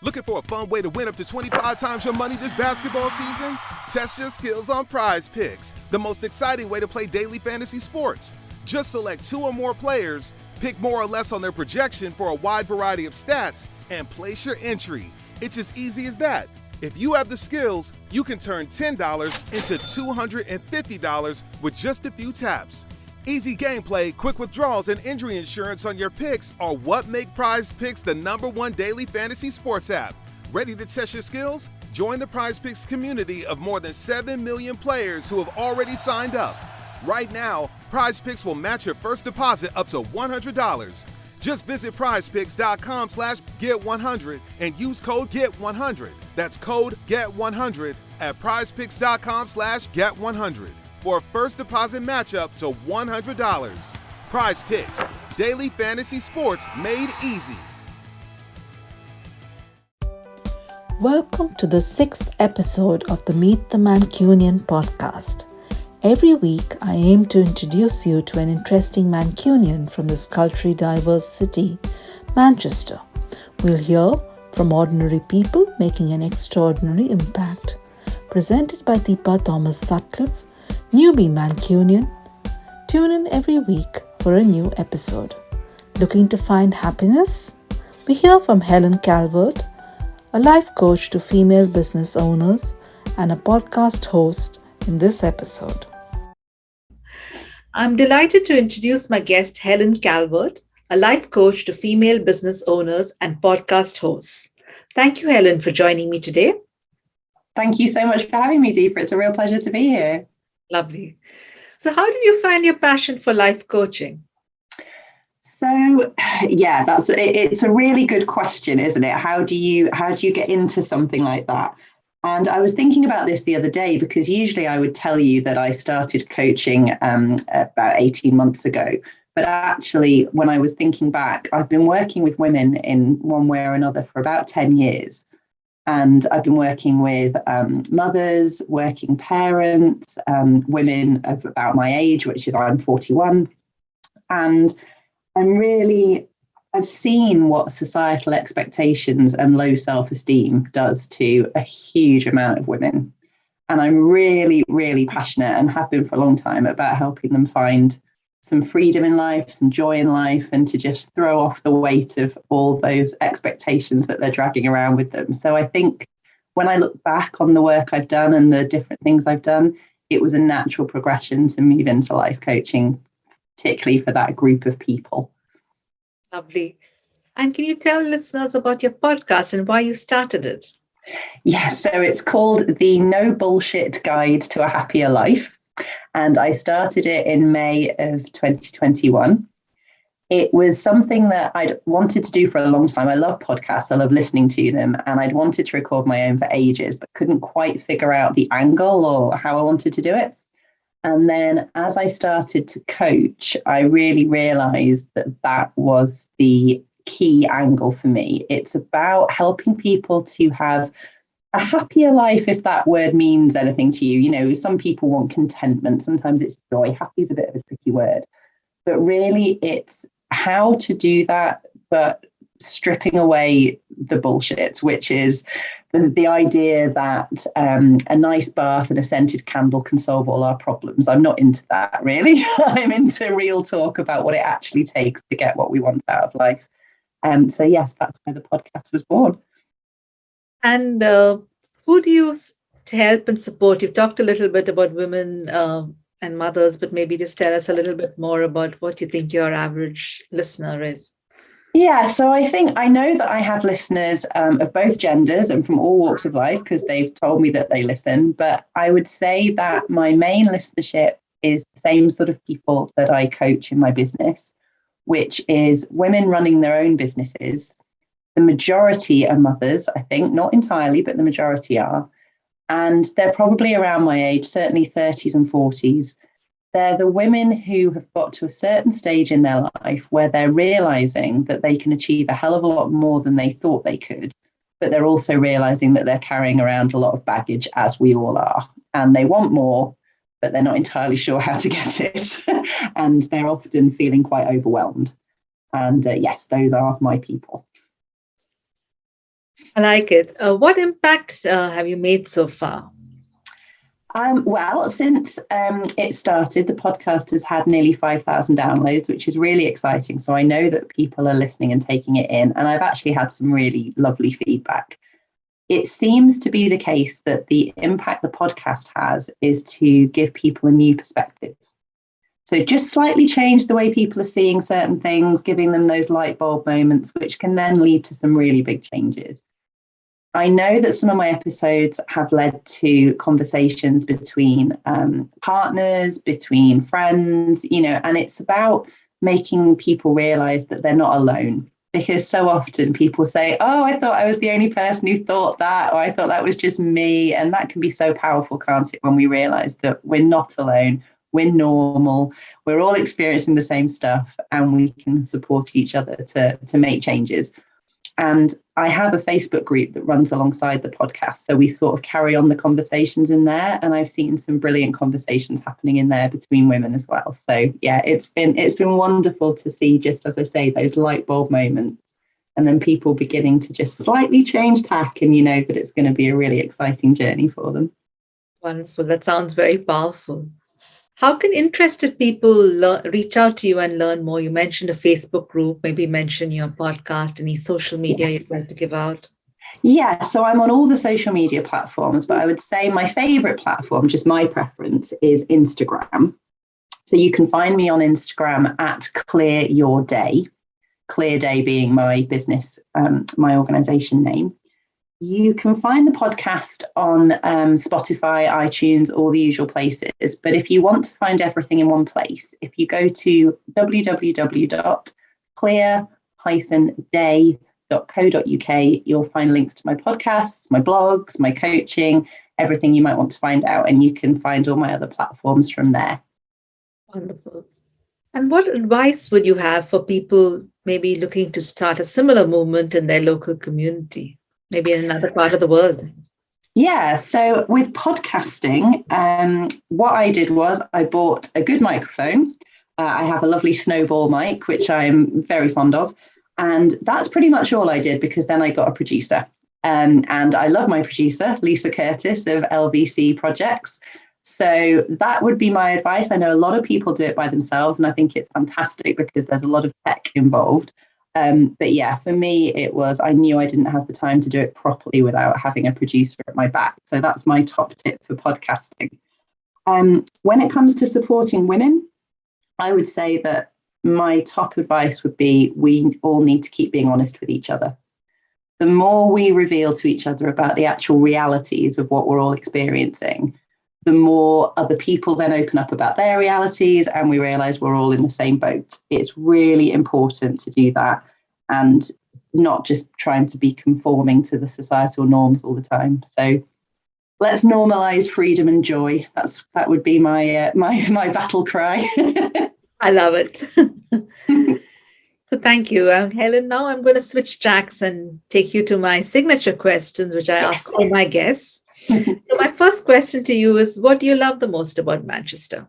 Looking for a fun way to win up to 25 times your money this basketball season? Test your skills on Prize Picks, the most exciting way to play daily fantasy sports. Just select 2 or more players, pick more or less on their projection for a wide variety of stats, and place your entry. It's as easy as that. If you have the skills, you can turn $10 into $250 with just a few taps. Easy gameplay, quick withdrawals, and injury insurance on your picks are what make Prize Picks the #1 daily fantasy sports app. Ready to test your skills? Join the Prize Picks community of more than 7 million players who have already signed up. Right now, Prize Picks will match your first deposit up to $100. Just visit prizepicks.com/get100 and use code GET100. That's code GET100 at prizepicks.com/get100 for a first deposit matchup to $100. Prize Picks, daily fantasy sports made easy. Welcome to the 6th episode of the Meet the Mancunian podcast. Every week, I aim to introduce you to an interesting Mancunian from this culturally diverse city, Manchester. We'll hear from ordinary people making an extraordinary impact. Presented by Deepa Thomas Sutcliffe, newbie Mancunian. Tune in every week for a new episode. Looking to find happiness? We hear from Helen Calvert, a life coach to female business owners and a podcast host in this episode. I'm delighted to introduce my guest, Helen Calvert, a life coach to female business owners and podcast hosts. Thank you, Helen, for joining me today. Thank you so much for having me, Deepa. It's a real pleasure to be here. Lovely. So how did you find your passion for life coaching? So, yeah, it's a really good question, isn't it? How do you get into something like that? And I was thinking about this the other day because usually I would tell you that I started coaching about 18 months ago. But actually, when I was thinking back, I've been working with women in one way or another for about 10 years. And I've been working with mothers, working parents, women of about my age, which is I'm 41. And I've seen what societal expectations and low self-esteem does to a huge amount of women. And I'm really, really passionate and have been for a long time about helping them find some freedom in life, some joy in life, and to just throw off the weight of all those expectations that they're dragging around with them. So I think when I look back on the work I've done and the different things I've done, it was a natural progression to move into life coaching, particularly for that group of people. Lovely. And can you tell listeners about your podcast and why you started it? Yes, so it's called The No Bullshit Guide to a Happier Life. And I started it in May of 2021. It was something that I'd wanted to do for a long time. I love podcasts. I love listening to them. And I'd wanted to record my own for ages, but couldn't quite figure out the angle or how I wanted to do it. And then as I started to coach, I really realized that was the key angle for me. It's about helping people to have a happier life, if that word means anything to you. You know, some people want contentment. Sometimes it's joy. Happy is a bit of a tricky word. But really, it's how to do that, but stripping away the bullshit, which is the idea that a nice bath and a scented candle can solve all our problems. I'm not into that, really. I'm into real talk about what it actually takes to get what we want out of life. So, yes, that's why the podcast was born. And who do you help and support? You've talked a little bit about women and mothers, but maybe just tell us a little bit more about what you think your average listener is. Yeah, so I know that I have listeners of both genders and from all walks of life because they've told me that they listen. But I would say that my main listenership is the same sort of people that I coach in my business, which is women running their own businesses. The majority are mothers, I think, not entirely, but the majority are. And they're probably around my age, certainly 30s and 40s. They're the women who have got to a certain stage in their life where they're realizing that they can achieve a hell of a lot more than they thought they could. But they're also realizing that they're carrying around a lot of baggage, as we all are. And they want more, but they're not entirely sure how to get it. And they're often feeling quite overwhelmed. And yes, those are my people. I like it. What impact have you made so far? Well, since it started, the podcast has had nearly 5,000 downloads, which is really exciting. So I know that people are listening and taking it in, and I've actually had some really lovely feedback. It seems to be the case that the impact the podcast has is to give people a new perspective. So just slightly change the way people are seeing certain things, giving them those light bulb moments, which can then lead to some really big changes. I know that some of my episodes have led to conversations between partners, between friends, and it's about making people realize that they're not alone. Because so often people say, oh, I thought I was the only person who thought that, or I thought that was just me. And that can be so powerful, can't it, when we realize that we're not alone, we're normal, we're all experiencing the same stuff, and we can support each other to make changes. And I have a Facebook group that runs alongside the podcast. So we sort of carry on the conversations in there. And I've seen some brilliant conversations happening in there between women as well. So yeah, it's been wonderful to see, just as I say, those light bulb moments, and then people beginning to just slightly change tack, and you know that it's going to be a really exciting journey for them. Wonderful. That sounds very powerful. How can interested people reach out to you and learn more? You mentioned a Facebook group, maybe mention your podcast, any social media Yes. you'd like to give out. Yeah, so I'm on all the social media platforms, but I would say my favorite platform, just my preference, is Instagram. So you can find me on Instagram at Clear Your Day, Clear Day being my business, my organization name. You can find the podcast on Spotify, iTunes, all the usual places. But if you want to find everything in one place, if you go to www.clear-day.co.uk, you'll find links to my podcasts, my blogs, my coaching, everything you might want to find out. And you can find all my other platforms from there. Wonderful. And what advice would you have for people maybe looking to start a similar movement in their local community, maybe in another part of the world? Yeah, so with podcasting, what I did was I bought a good microphone. I have a lovely snowball mic, which I'm very fond of. And that's pretty much all I did, because then I got a producer. And I love my producer, Lisa Curtis of LVC Projects. So that would be my advice. I know a lot of people do it by themselves, and I think it's fantastic because there's a lot of tech involved. But yeah, for me, I knew I didn't have the time to do it properly without having a producer at my back. So that's my top tip for podcasting. When it comes to supporting women, I would say that my top advice would be we all need to keep being honest with each other. The more we reveal to each other about the actual realities of what we're all experiencing, the more other people then open up about their realities, and we realize we're all in the same boat. It's really important to do that, and not just trying to be conforming to the societal norms all the time. So let's normalize freedom and joy. That would be my my battle cry. I love it. So thank you, Helen. Now I'm going to switch tracks and take you to my signature questions, which I ask all my guests. So my first question to you is, what do you love the most about Manchester?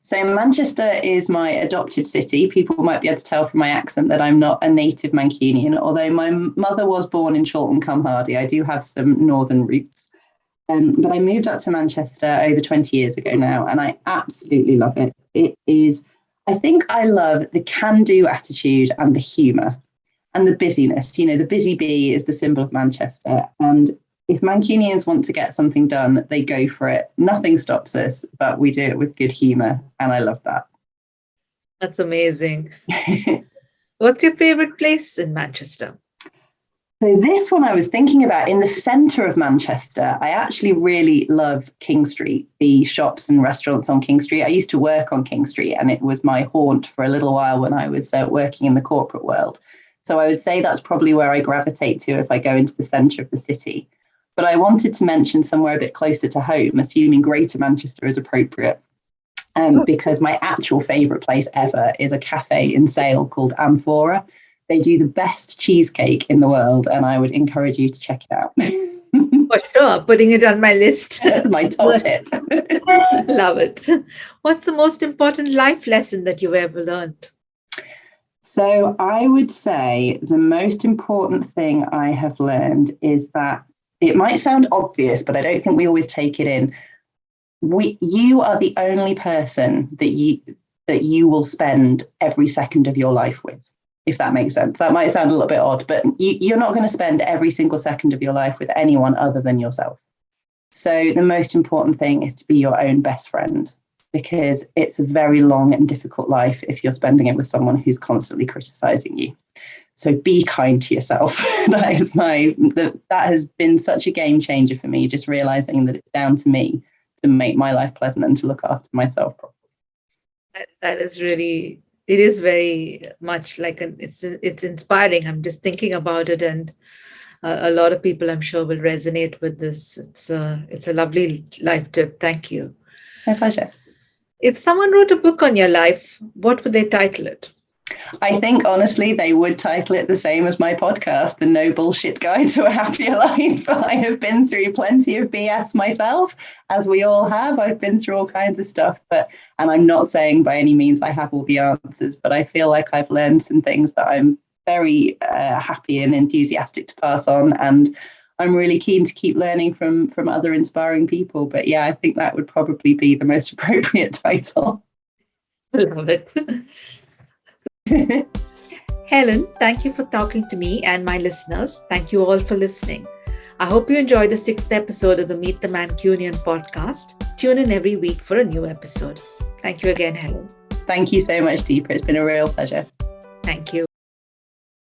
So Manchester is my adopted city. People might be able to tell from my accent that I'm not a native Mancunian, although my mother was born in Chorlton-cum-Hardy. I do have some northern roots. But I moved up to Manchester over 20 years ago now, and I absolutely love it. I think I love the can-do attitude and the humour and the busyness. You know, the busy bee is the symbol of Manchester. And if Mancunians want to get something done, they go for it. Nothing stops us, but we do it with good humour. And I love that. That's amazing. What's your favourite place in Manchester? So this one I was thinking about in the centre of Manchester. I actually really love King Street, the shops and restaurants on King Street. I used to work on King Street, and it was my haunt for a little while when I was working in the corporate world. So I would say that's probably where I gravitate to if I go into the centre of the city. But I wanted to mention somewhere a bit closer to home, assuming Greater Manchester is appropriate, because my actual favourite place ever is a cafe in Sale called Amphora. They do the best cheesecake in the world, and I would encourage you to check it out. For sure, putting it on my list. My top tip. Love it. What's the most important life lesson that you've ever learned? So I would say the most important thing I have learned is that it might sound obvious, but I don't think we always take it in. You are the only person that you will spend every second of your life with, if that makes sense. That might sound a little bit odd, but you're not going to spend every single second of your life with anyone other than yourself. So the most important thing is to be your own best friend, because it's a very long and difficult life if you're spending it with someone who's constantly criticizing you. So be kind to yourself. That has been such a game changer for me, just realizing that it's down to me to make my life pleasant and to look after myself properly. That is really, it is very much like it's inspiring. I'm just thinking about it, and a lot of people I'm sure will resonate with this. It's a lovely life tip. Thank you. My pleasure. If someone wrote a book on your life, what would they title it? I think, honestly, they would title it the same as my podcast, The No Bullshit Guide to a Happier Life. I have been through plenty of BS myself, as we all have. I've been through all kinds of stuff, and I'm not saying by any means I have all the answers, but I feel like I've learned some things that I'm very happy and enthusiastic to pass on. And I'm really keen to keep learning from other inspiring people. But yeah, I think that would probably be the most appropriate title. I love it. Helen, thank you for talking to me and my listeners. Thank you all for listening. I hope you enjoyed the 6th episode of the Meet the Mancunian podcast. Tune in every week for a new episode. Thank you again, Helen. Thank you so much, Deepa. It's been a real pleasure. Thank you.